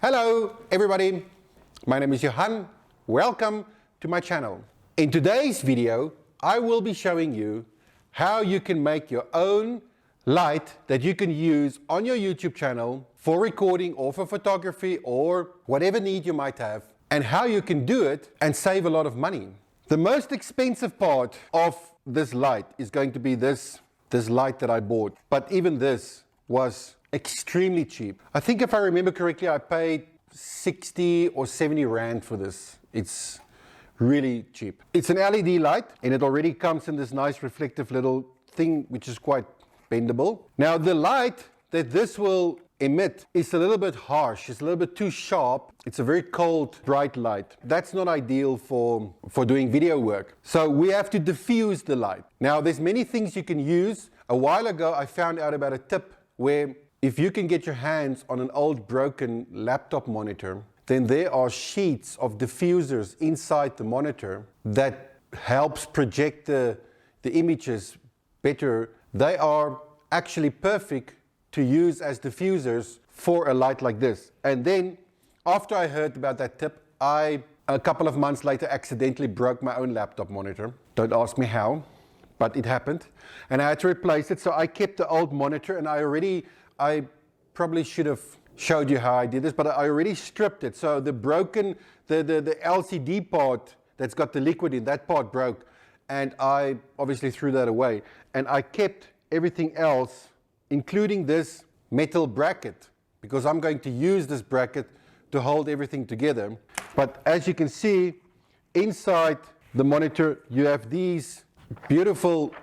Hello everybody, my name is Johan. Welcome to my channel. In today's video, I will be showing you how you can make your own light that you can use on your YouTube channel for recording or for photography or whatever need you might have, and how you can do it and save a lot of money. The most expensive part of this light is going to be this light that I bought, but even this was extremely cheap. I think if I remember correctly, I paid 60 or 70 rand for this. It's really cheap. It's an LED light and it already comes in this nice reflective little thing which is quite bendable. Now the light that this will emit is a little bit harsh, it's a little bit too sharp. It's a very cold, bright light. That's not ideal for doing video work. So we have to diffuse the light. Now there's many things you can use. A while ago I found out about a tip where if you can get your hands on an old broken laptop monitor, then there are sheets of diffusers inside the monitor that helps project the images better. They are actually perfect to use as diffusers for a light like this. And then after I heard about that tip, a couple of months later accidentally broke my own laptop monitor. Don't ask me how, but it happened. And I had to replace it. So I kept the old monitor, and I probably should have showed you how I did this, but I already stripped it. So the broken, the LCD part that's got the liquid in, that part broke. And I obviously threw that away. And I kept everything else, including this metal bracket, because I'm going to use this bracket to hold everything together. But as you can see, inside the monitor, you have these beautiful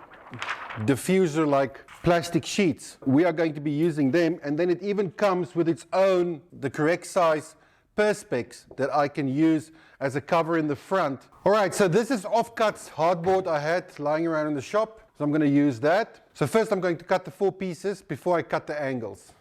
diffuser-like plastic sheets. We are going to be using them, and then it even comes with its own, the correct size perspex that I can use as a cover in the front. All right, so this is offcuts hardboard I had lying around in the shop, so I'm going to use that. So first I'm going to cut the 4 pieces before I cut the angles.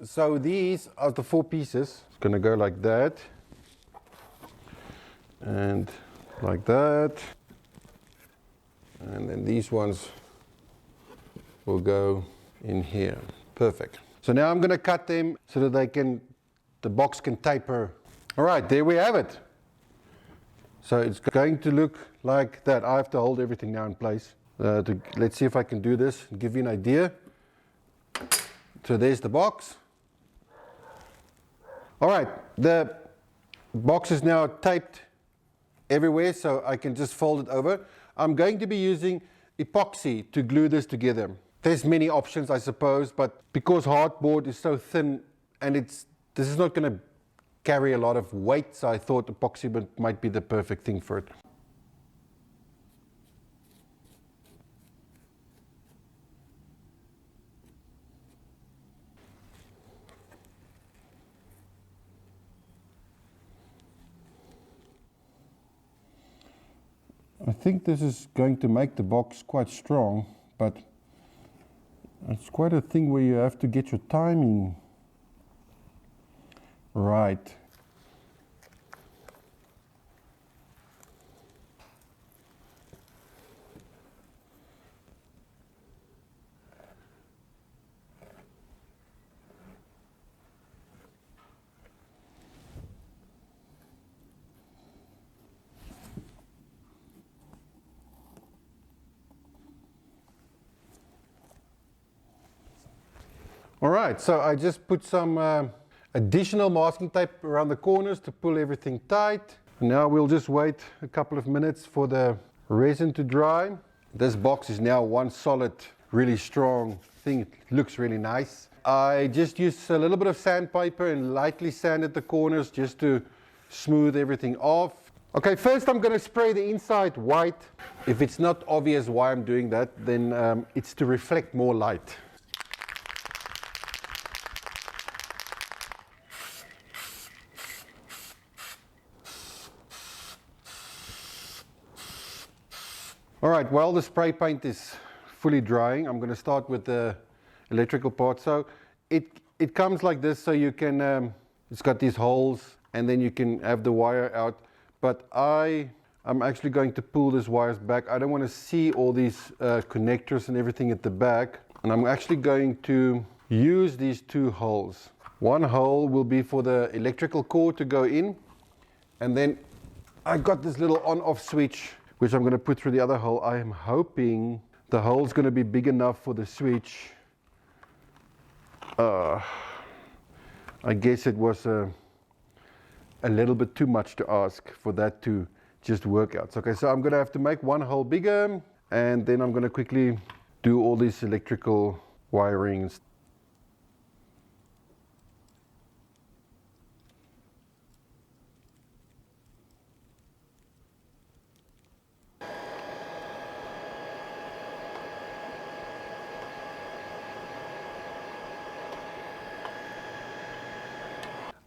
So these are the 4 pieces. It's going to go like that, and like that, and then these ones will go in here. Perfect. So now I'm going to cut them so that the box can taper. All right, there we have it. So it's going to look like that. I have to hold everything now in place. Let's see if I can do this and give you an idea. So there's the box. All right, the box is now taped everywhere, so I can just fold it over. I'm going to be using epoxy to glue this together. There's many options, I suppose, but because hardboard is so thin and this is not going to carry a lot of weight, so I thought epoxy might be the perfect thing for it. I think this is going to make the box quite strong, but it's quite a thing where you have to get your timing right. All right, so I just put some additional masking tape around the corners to pull everything tight. Now we'll just wait a couple of minutes for the resin to dry. This box is now one solid, really strong thing. It looks really nice. I just used a little bit of sandpaper and lightly sanded the corners just to smooth everything off. Okay, first I'm going to spray the inside white. If it's not obvious why I'm doing that, then it's to reflect more light. All right, while the spray paint is fully drying, I'm going to start with the electrical part. So it comes like this, so you can It's got these holes, and then you can have the wire out. But I'm actually going to pull these wires back. I don't want to see all these connectors and everything at the back. And I'm actually going to use these two holes. One hole will be for the electrical cord to go in. And then I got this little on-off switch, which I'm going to put through the other hole. I am hoping the hole's going to be big enough for the switch. I guess it was a little bit too much to ask for that to just work out. Okay, so I'm going to have to make one hole bigger, and then I'm going to quickly do all these electrical wirings.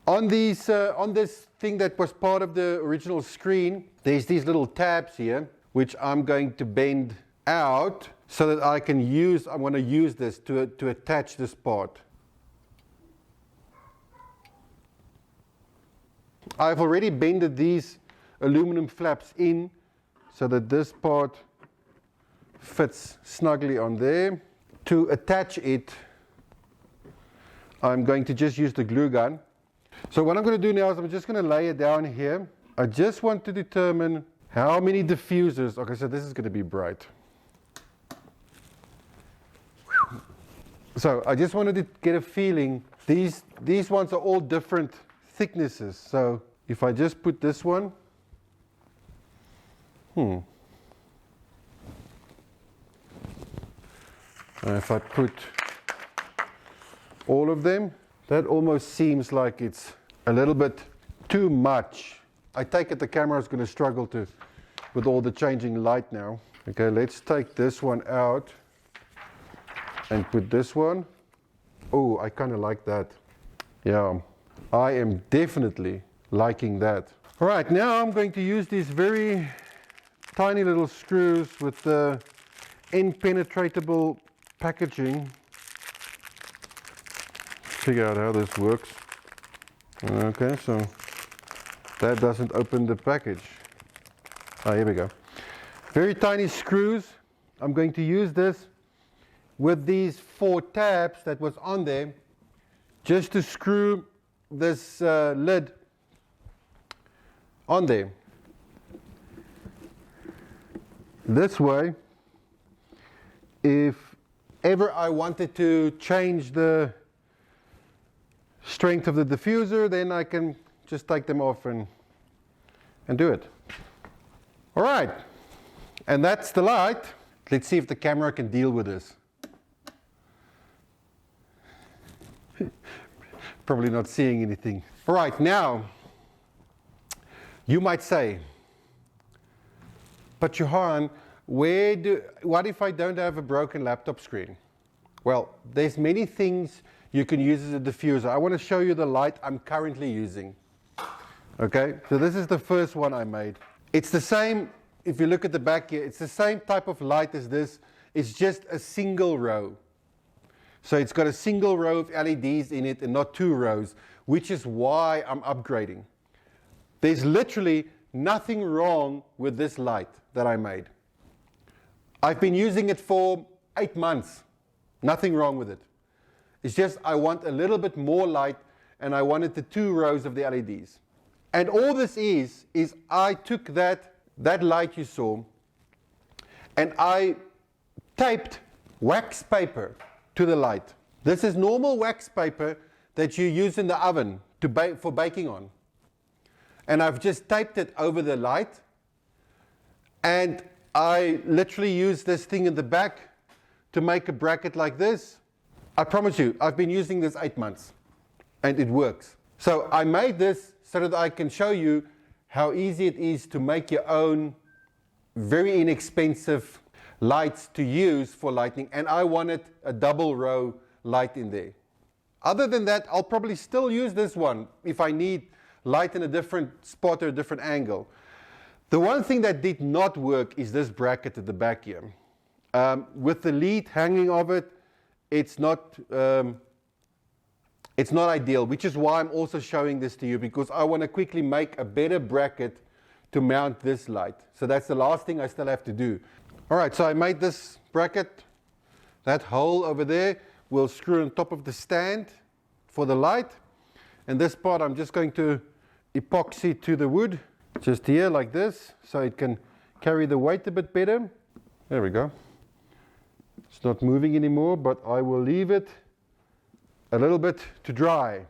On this thing that was part of the original screen, there's these little tabs here, which I'm going to bend out so that I want to use this to attach this part. I've already bended these aluminum flaps in so that this part fits snugly on there. To attach it, I'm going to just use the glue gun. So what I'm going to do now is I'm just going to lay it down here. I just want to determine how many diffusers. Okay, so this is going to be bright. So I just wanted to get a feeling. These ones are all different thicknesses. So if I just put this one, if I put all of them, that almost seems like it's a little bit too much. I take it the camera is going to struggle with all the changing light now. Okay, let's take this one out and put this one. Oh, I kind of like that. Yeah, I am definitely liking that. All right, now I'm going to use these very tiny little screws with the impenetrable packaging. Figure out how this works. Okay, so that doesn't open the package. Here we go. Very tiny screws. I'm going to use this with these 4 tabs that was on there just to screw this lid on there. This way, if ever I wanted to change the strength of the diffuser, then I can just take them off and do it. All right, and that's the light. Let's see if the camera can deal with this. Probably not seeing anything. All right, now you might say, but Johan, what if I don't have a broken laptop screen? Well, there's many things you can use as a diffuser. I want to show you the light I'm currently using. Okay, so this is the first one I made. It's the same, if you look at the back here, it's the same type of light as this. It's just a single row. So it's got a single row of LEDs in it and not 2 rows, which is why I'm upgrading. There's literally nothing wrong with this light that I made. I've been using it for 8 months. Nothing wrong with it. It's just I want a little bit more light, and I wanted the 2 rows of the LEDs. And all this is I took that light you saw, and I taped wax paper to the light. This is normal wax paper that you use in the oven for baking on. And I've just taped it over the light, and I literally used this thing in the back to make a bracket like this. I promise you, I've been using this 8 months, and it works. So I made this so that I can show you how easy it is to make your own very inexpensive lights to use for lighting, and I wanted a double row light in there. Other than that, I'll probably still use this one if I need light in a different spot or a different angle. The one thing that did not work is this bracket at the back here. With the lead hanging off it, it's not it's not ideal, which is why I'm also showing this to you, because I want to quickly make a better bracket to mount this light. So that's the last thing I still have to do. All right, so I made this bracket. That hole over there will screw on top of the stand for the light. And this part I'm just going to epoxy to the wood, just here like this, so it can carry the weight a bit better. There we go. It's not moving anymore, but I will leave it a little bit to dry.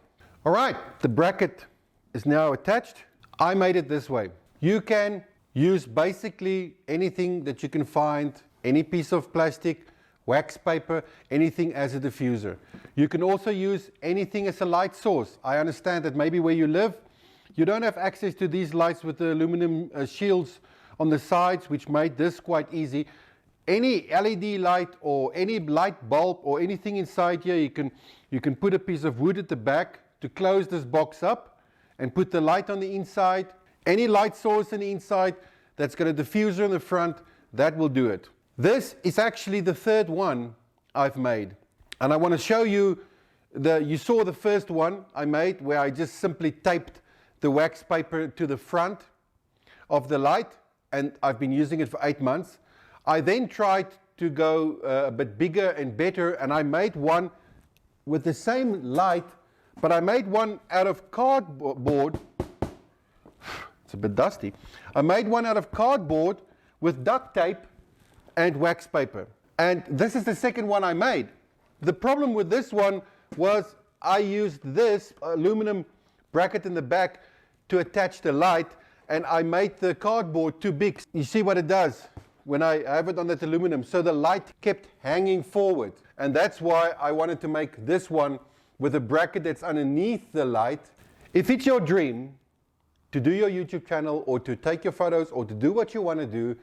All right, the bracket is now attached. I made it this way. You can use basically anything that you can find, any piece of plastic, wax paper, anything as a diffuser. You can also use anything as a light source. I understand that maybe where you live, you don't have access to these lights with the aluminum shields on the sides, which made this quite easy. Any LED light or any light bulb or anything inside here, you can put a piece of wood at the back to close this box up and put the light on the inside. Any light source on the inside that's got a diffuser in the front, that will do it. This is actually the third one I've made. And I want to show you, you saw the first one I made where I just simply taped the wax paper to the front of the light, and I've been using it for 8 months. I then tried to go a bit bigger and better, and I made one with the same light, but I made one out of cardboard. It's a bit dusty. I made one out of cardboard with duct tape and wax paper. And this is the second one I made. The problem with this one was I used this aluminum bracket in the back to attach the light, and I made the cardboard too big. You see what it does when I have it on that aluminum? So the light kept hanging forward. And that's why I wanted to make this one with a bracket that's underneath the light. If it's your dream to do your YouTube channel or to take your photos or to do what you want to do,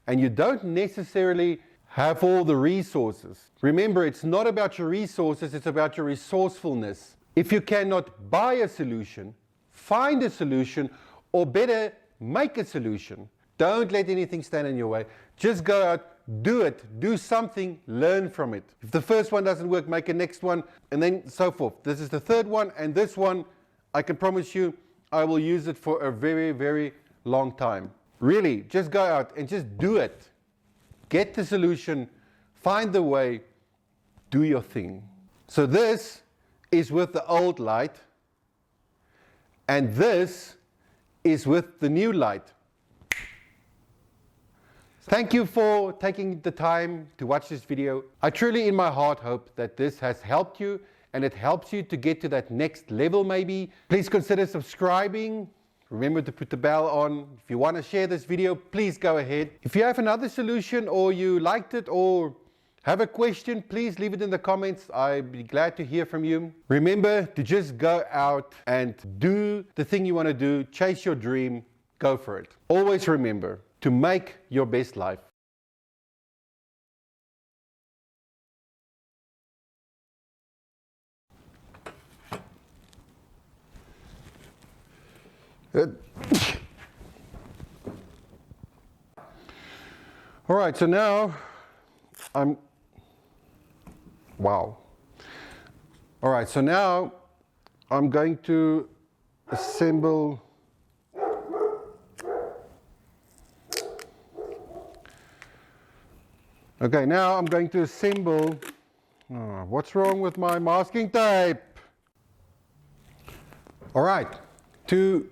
and you don't necessarily have all the resources. Remember, it's not about your resources, it's about your resourcefulness. If you cannot buy a solution, find a solution, or better, make a solution. Don't let anything stand in your way. Just go out, do it, do something, learn from it. If the first one doesn't work, make a next one, and then so forth. This is the third one, and this one, I can promise you, I will use it for a very, very long time. Really, just go out and just do it. Get the solution, find the way, do your thing. So this is with the old light, and this is with the new light. Thank you for taking the time to watch this video. I truly in my heart hope that this has helped you and it helps you to get to that next level maybe. Please consider subscribing. Remember to put the bell on. If you want to share this video, please go ahead. If you have another solution or you liked it or have a question, please leave it in the comments. I'd be glad to hear from you. Remember to just go out and do the thing you want to do. Chase your dream. Go for it. Always remember to make your best life. All right, so now wow. All right, so now I'm going to assemble Okay, now I'm going to assemble, what's wrong with my masking tape? All right, to